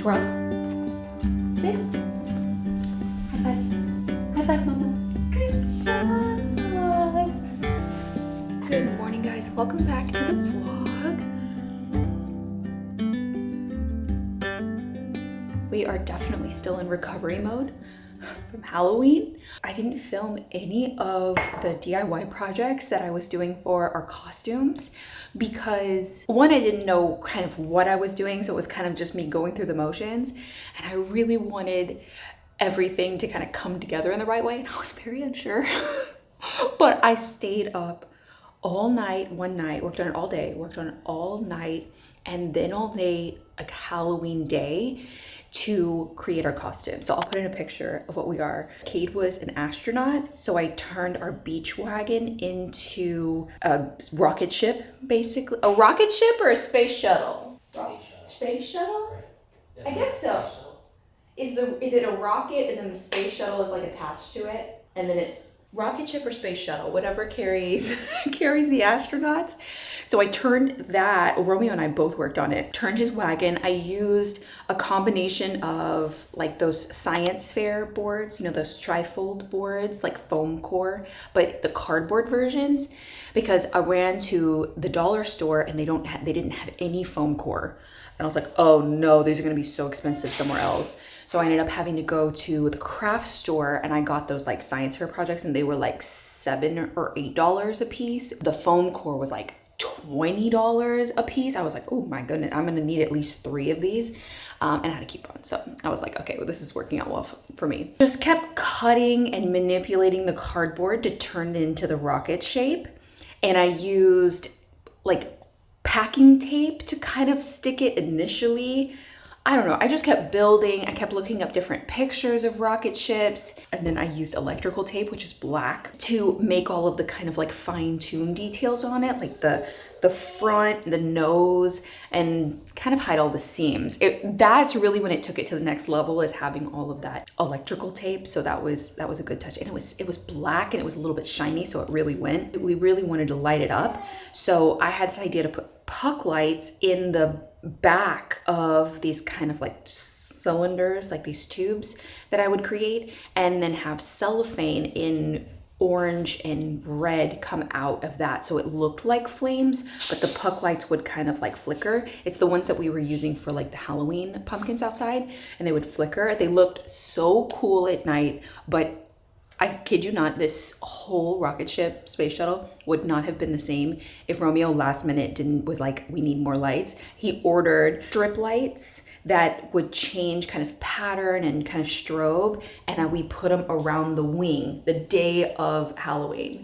bro. Sit. High five. High five, mama. Good job. Good morning, guys. Welcome back to the vlog. We are definitely still in recovery mode from Halloween. I didn't film any of the DIY projects that I was doing for our costumes because one, I didn't know kind of what I was doing, so it was kind of just me going through the motions, and I really wanted everything to kind of come together in the right way, and I was very unsure. But I stayed up all night, one night, worked on it all day, worked on it all night, and then all day, like Halloween day, to create our costume. So I'll put in a picture of what we are. Cade was an astronaut, so I turned our beach wagon into a rocket ship, basically. A rocket ship or a space shuttle? Space shuttle? Right. Yeah, I guess so. Is it a rocket and then the space shuttle is like attached to it, and then it rocket ship or space shuttle, whatever carries the astronauts. So I turned that, Romeo and I both worked on it, turned his wagon. I used a combination of like those science fair boards, you know, those trifold boards, like foam core, but the cardboard versions, because I ran to the dollar store and they didn't have any foam core. And I was like, oh no, these are gonna be so expensive somewhere else. So I ended up having to go to the craft store and I got those like science fair projects and they were like $7 or $8 a piece. The foam core was like $20 a piece. I was like, oh my goodness, I'm gonna need at least 3 of these. And I had a coupon. So I was like, okay, well, this is working out well for me. Just kept cutting and manipulating the cardboard to turn it into the rocket shape. And I used like packing tape to kind of stick it initially. I don't know, I just kept building. I kept looking up different pictures of rocket ships, and then I used electrical tape, which is black, to make all of the kind of like fine-tuned details on it, like the front, the nose, and kind of hide all the seams. That's really when it took it to the next level, is having all of that electrical tape. So that was a good touch. And it was black and it was a little bit shiny, so it really went. We really wanted to light it up. So I had this idea to put puck lights in the back of these kind of like cylinders, like these tubes that I would create, and then have cellophane in orange and red come out of that, so it looked like flames, but the puck lights would kind of like flicker. It's the ones that we were using for like the Halloween pumpkins outside, and they would flicker. They looked so cool at night, but I kid you not, this whole rocket ship space shuttle would not have been the same if Romeo last minute was like, we need more lights. He ordered strip lights that would change kind of pattern and kind of strobe, and we put them around the wing the day of Halloween.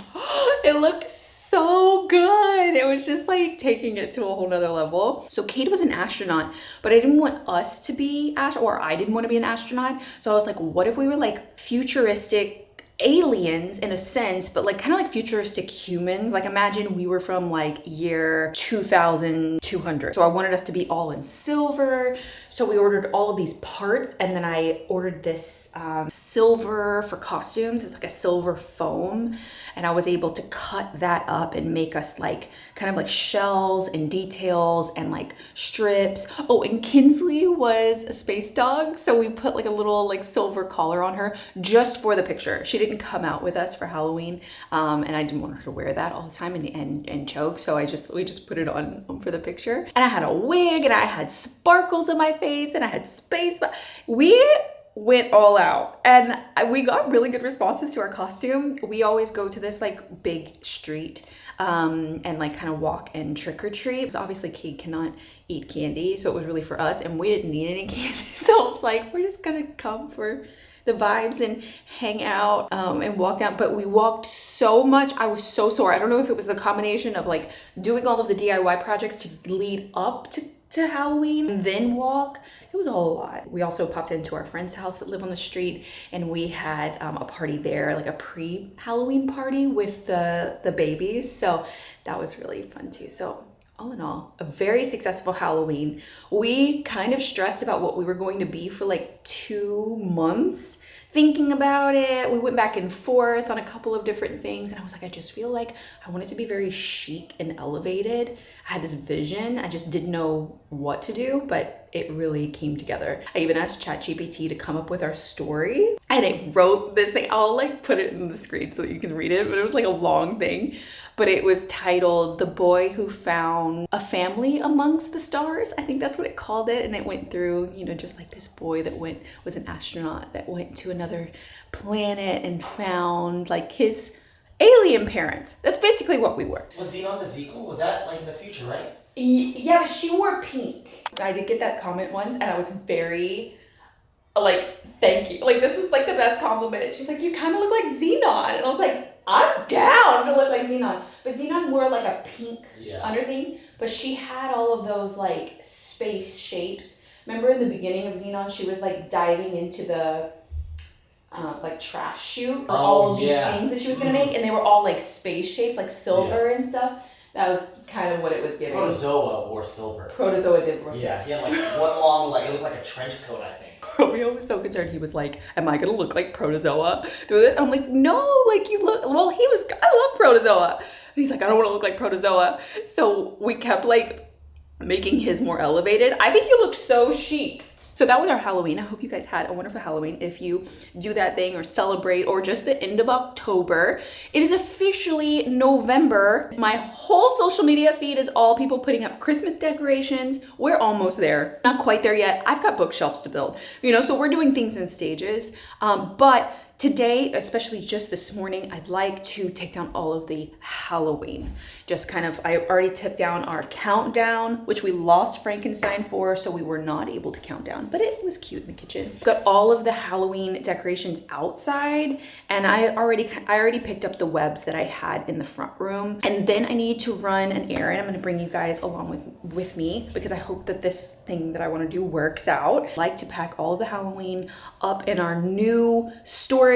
It looked so good. It was just like taking it to a whole nother level. So Cade was an astronaut, but I didn't want us to be I didn't want to be an astronaut. So I was like, what if we were like futuristic aliens in a sense, but like kind of like futuristic humans? Like imagine we were from like year 2200. So I wanted us to be all in silver. So we ordered all of these parts, and then I ordered this silver for costumes. It's like a silver foam, and I was able to cut that up and make us like kind of like shells and details and like strips. Oh, and Kinsley was a space dog, so we put like a little like silver collar on her just for the picture. She didn't come out with us for Halloween, and I didn't want her to wear that all the time and choke, so we just put it on for the picture. And I had a wig, and I had sparkles in my face, and I had space. We went all out, and we got really good responses to our costume. We always go to this like big street and like kind of walk and trick or treat, because obviously Cade cannot eat candy, so it was really for us, and we didn't need any candy. So I was like, we're just gonna come for the vibes and hang out and walk out. But we walked so much. I was so sore. I don't know if it was the combination of like doing all of the DIY projects to lead up to Halloween and then walk. It was all a lot. We also popped into our friend's house that live on the street, and we had a party there, like a pre-Halloween party with the babies. So that was really fun too. So all in all, a very successful Halloween. We kind of stressed about what we were going to be for like 2 months, thinking about it. We went back and forth on a couple of different things, and I was like, I just feel like I want it to be very chic and elevated. I had this vision. I just didn't know what to do, but it really came together. I even asked ChatGPT to come up with our story, and it wrote this thing. I'll like put it in the screen so that you can read it, but it was like a long thing. But it was titled "The Boy Who Found a Family Amongst the Stars." I think that's what it called it. And it went through, you know, just like this boy that was an astronaut that went to another planet and found like his alien parents. That's basically what we were. Was Xenon the Zequel? Was that like in the future, right? Yeah, she wore pink. I did get that comment once, and I was very like, thank you. Like, this was like the best compliment. She's like, you kind of look like Xenon. And I was like, I'm down to look like Xenon. But Xenon wore like a pink underthing, but she had all of those like space shapes. Remember in the beginning of Xenon, she was like diving into the like trash chute for all of these things that she was gonna make, and they were all like space shapes, like silver and stuff. That was kind of what it was giving. Protozoa wore silver. Protozoa did wear silver. Yeah, he had like one long, like it looked like a trench coat, I think. Romeo was so concerned. He was like, am I gonna look like Protozoa through this? I'm like, no, like you look, well, I love Protozoa. And he's like, I don't want to look like Protozoa. So we kept like making his more elevated. I think he looked so chic. So that was our Halloween. I hope you guys had a wonderful Halloween. If you do that thing or celebrate or just the end of October, it is officially November. My whole social media feed is all people putting up Christmas decorations. We're almost there. Not quite there yet. I've got bookshelves to build, you know, so we're doing things in stages. But today, especially just this morning, I'd like to take down all of the Halloween. Just kind of, I already took down our countdown, which we lost Frankenstein for, so we were not able to count down, but it was cute in the kitchen. Got all of the Halloween decorations outside, and I already picked up the webs that I had in the front room. And then I need to run an errand. I'm gonna bring you guys along with me because I hope that this thing that I wanna do works out. I like to pack all of the Halloween up in our new storage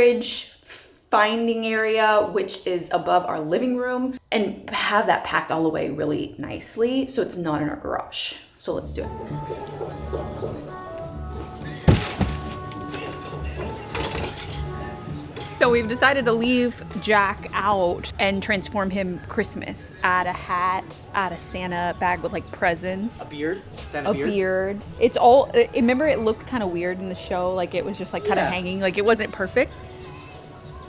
finding area, which is above our living room, and have that packed all away really nicely so it's not in our garage. So let's do it. So we've decided to leave Jack out and transform him Christmas. Add a hat, add a Santa bag with like presents. A beard? Santa beard? A beard. It's all, remember it looked kind of weird in the show, like it was just like kind of hanging, like it wasn't perfect.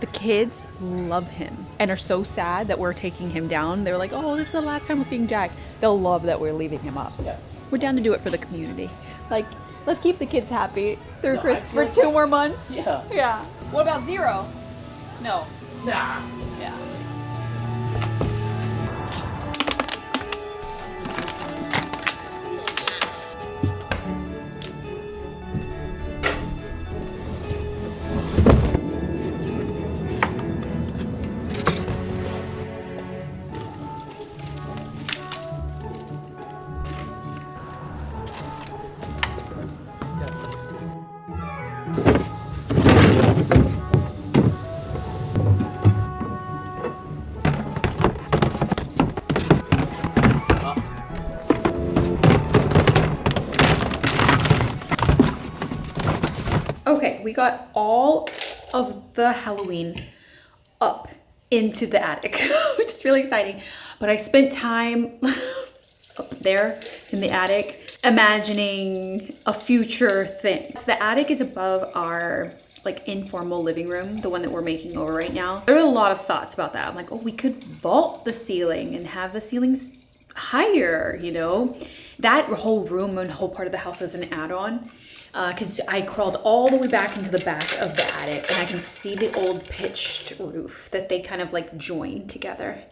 The kids love him and are so sad that we're taking him down. They're like, oh, this is the last time we're seeing Jack. They'll love that we're leaving him up. Yeah. We're down to do it for the community. Like, let's keep the kids happy through Christmas for 2 more months. Yeah. Yeah. What about 0? No. Nah. Yeah. Okay, we got all of the Halloween up into the attic, which is really exciting. But I spent time up there in the attic imagining a future thing. The attic is above our like informal living room, the one that we're making over right now. There are a lot of thoughts about that. I'm like, oh, we could vault the ceiling and have the ceilings higher, you know? That whole room and whole part of the house is an add-on. Because I crawled all the way back into the back of the attic and I can see the old pitched roof that they kind of like joined together.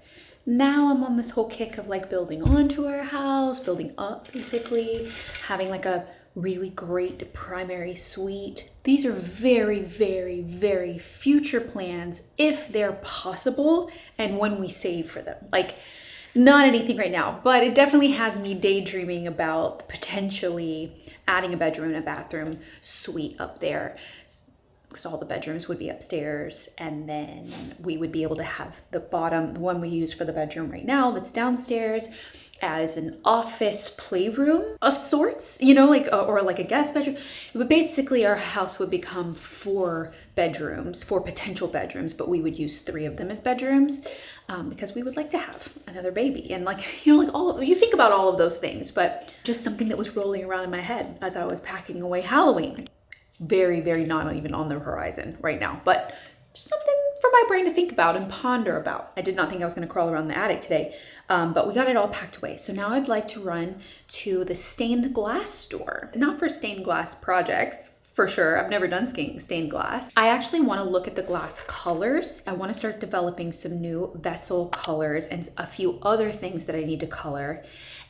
Now I'm on this whole kick of like building onto our house, building up basically, having like a really great primary suite. These are very, very, very future plans if they're possible and when we save for them. Like, not anything right now, but it definitely has me daydreaming about potentially adding a bedroom and a bathroom suite up there. So all the bedrooms would be upstairs, and then we would be able to have the bottom, the one we use for the bedroom right now that's downstairs, as an office playroom of sorts, you know, like, or like a guest bedroom. But basically our house would become 4 bedrooms, 4 potential bedrooms, but we would use 3 of them as bedrooms because we would like to have another baby. And like, you know, like you think about all of those things, but just something that was rolling around in my head as I was packing away Halloween. Very, very not even on the horizon right now, but just something for my brain to think about and ponder about. I did not think I was going to crawl around the attic today, but we got it all packed away. So now I'd like to run to the stained glass store. Not for stained glass projects, for sure. I've never done stained glass. I actually want to look at the glass colors. I want to start developing some new vessel colors and a few other things that I need to color.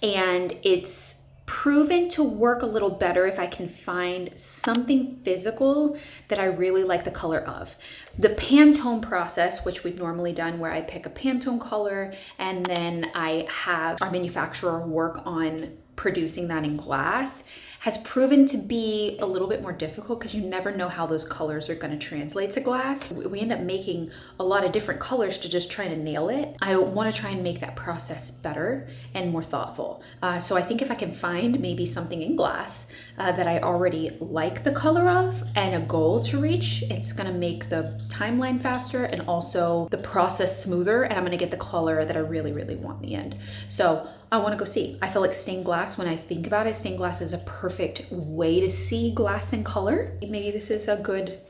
And it's proven to work a little better if I can find something physical that I really like the color of. The Pantone process, which we've normally done where I pick a Pantone color and then I have our manufacturer work on producing that in glass, has proven to be a little bit more difficult because you never know how those colors are going to translate to glass. We end up making a lot of different colors to just try to nail it. I want to try and make that process better and more thoughtful. So I think if I can find maybe something in glass that I already like the color of and a goal to reach, it's going to make the timeline faster and also the process smoother, and I'm going to get the color that I really, really want in the end. So I want to go see. I feel like stained glass, when I think about it, stained glass is a perfect way to see glass in color. Maybe this is a good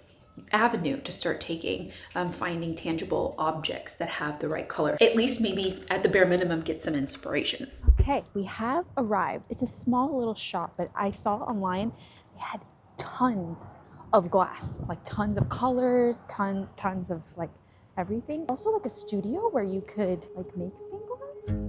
avenue to start taking, finding tangible objects that have the right color. At least maybe at the bare minimum, get some inspiration. Okay, we have arrived. It's a small little shop, but I saw online they had tons of glass, like tons of colors, tons of like everything. Also like a studio where you could like make stained glass.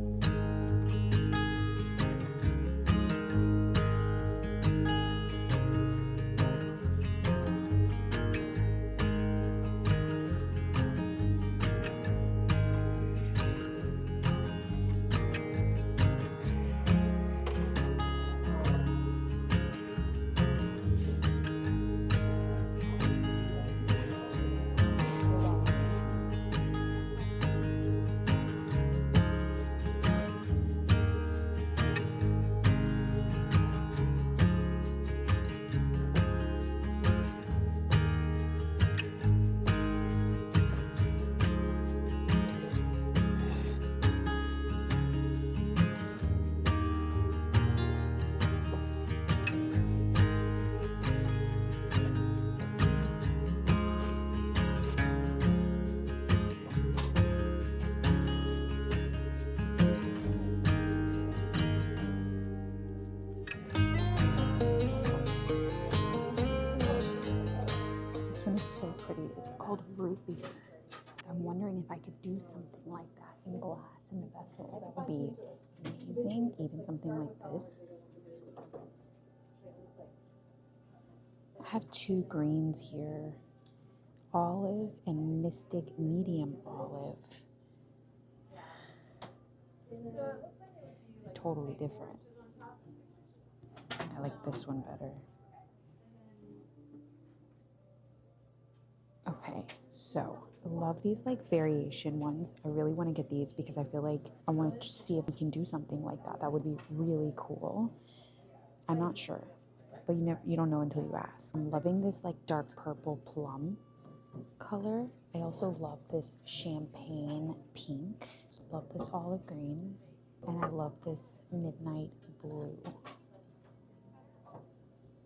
This one is so pretty. It's called root beer. I'm wondering if I could do something like that in glass in the vessels. That would be amazing. Even something like this. I have 2 greens here. Olive and Mystic Medium Olive. They're totally different. I like this one better. Okay, so I love these like variation ones. I really want to get these because I feel like I want to see if we can do something like that. That would be really cool. I'm not sure, but you don't know until you ask. I'm loving this like dark purple plum color. I also love this champagne pink. Love this olive green, and I love this midnight blue.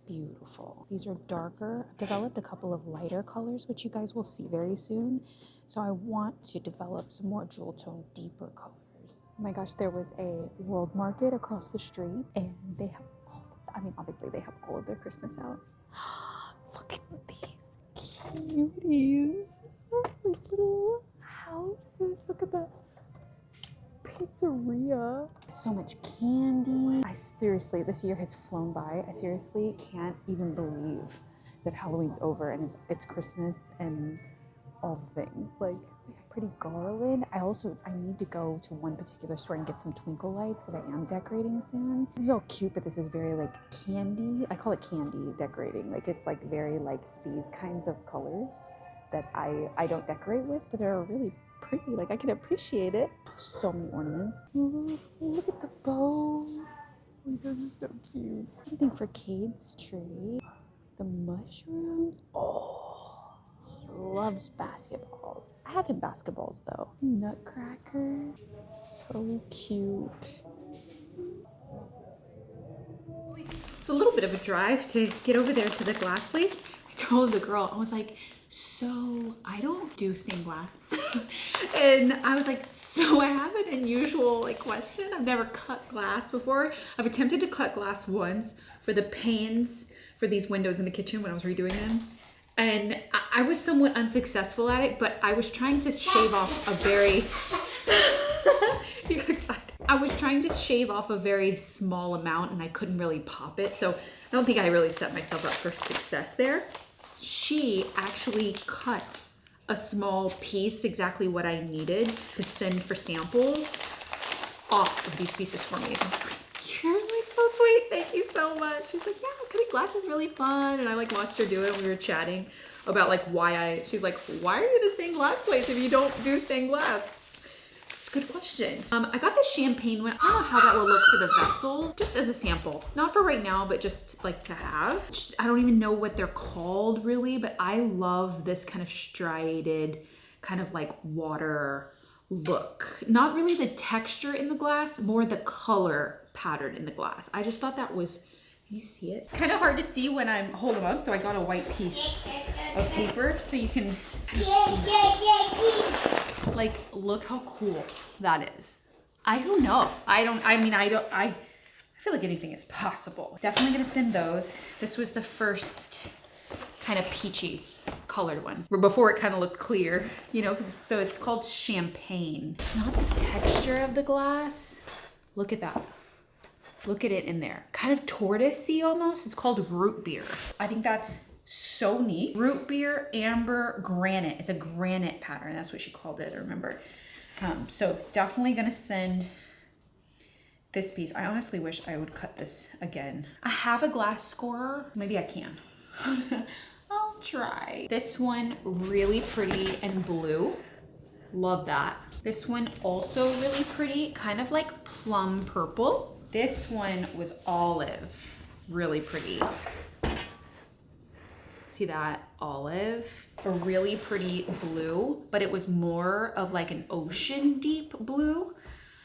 Beautiful. These are darker. I've developed a couple of lighter colors, which you guys will see very soon. So I want to develop some more jewel tone, deeper colors. Oh my gosh, there was a World Market across the street, and they have obviously they have all of their Christmas out. Look at these cuties. Like little houses. Look at that. Pizzeria. So much candy. Seriously, this year has flown by. I seriously can't even believe that Halloween's over and it's Christmas and all the things. Like, they have pretty garland. I need to go to one particular store and get some twinkle lights because I am decorating soon. This is all cute, but this is very like candy. I call it candy decorating. Like, it's like very like these kinds of colors. that I don't decorate with, but they're really pretty. Like I can appreciate it. So many ornaments. Look at the bows. They're so cute. Something for Cade's tree. The mushrooms. Oh, he loves basketballs. I have him basketballs though. Nutcrackers. So cute. It's a little bit of a drive to get over there to the glass place. I told the girl, I was like, so I don't do stained glass. And I was like, so I have an unusual question. I've never cut glass before. I've attempted to cut glass once for the panes for these windows in the kitchen when I was redoing them. And I was somewhat unsuccessful at it, but I was trying to shave off a very, you got excited. I was trying to shave off a very small amount and I couldn't really pop it. So I don't think I really set myself up for success there. She actually cut a small piece, exactly what I needed to send for samples, off of these pieces for me. So I was like, you're like so sweet, thank you so much. She's like, yeah, cutting glass is really fun. And I like watched her do it. We were chatting about like she's like, why are you in a stained glass place if you don't do stained glass? Good question. I got the champagne one. I don't know how that will look for the vessels, just as a sample. Not for right now, but just like to have. I don't even know what they're called really, but I love this kind of striated, kind of like water look. Not really the texture in the glass, more the color pattern in the glass. I just thought that was, can you see it? It's kind of hard to see when I'm holding them up, so I got a white piece of paper so you can kind of see. Like, look how cool that is. I don't know. I feel like anything is possible. Definitely gonna send those. This was the first kind of peachy colored one. Before it kind of looked clear, you know, so it's called champagne. Not the texture of the glass. Look at that. Look at it in there. Kind of tortoisey almost. It's called root beer. I think that's so neat. Root beer, amber, granite. It's a granite pattern. That's what she called it, I remember. So definitely gonna send this piece. I honestly wish I would cut this again. I have a glass scorer. Maybe I can. I'll try. This one, really pretty and blue. Love that. This one also really pretty, kind of like plum purple. This one was olive, really pretty. See that? Olive, a really pretty blue, but it was more of like an ocean deep blue.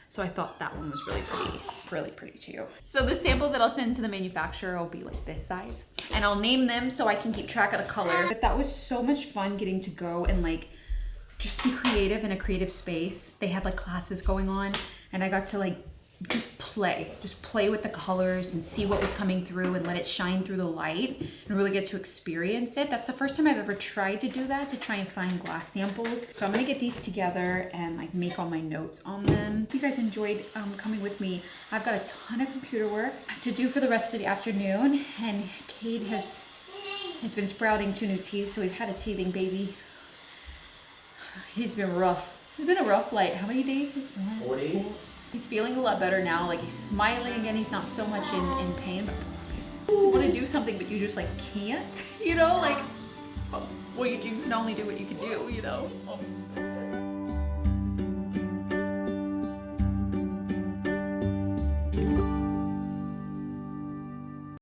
So I thought that one was really pretty too. So the samples that I'll send to the manufacturer will be like this size, and I'll name them so I can keep track of the colors. But that was so much fun getting to go and like just be creative in a creative space. They had like classes going on and I got to like just play with the colors and see what was coming through and let it shine through the light and really get to experience it. That's the first time I've ever tried to do that, to try and find glass samples. So I'm gonna get these together and like make all my notes on them. If you guys enjoyed coming with me, I've got a ton of computer work to do for the rest of the afternoon, and Cade has been sprouting 2 new teeth, so we've had a teething baby. He's been rough. It's been a rough flight. How many days has it been? 4 days. He's feeling a lot better now. Like he's smiling again. He's not so much in pain, but you want to do something, but you just like can't, you know, like, well, you can only do what you can do, you know. Oh, so sad.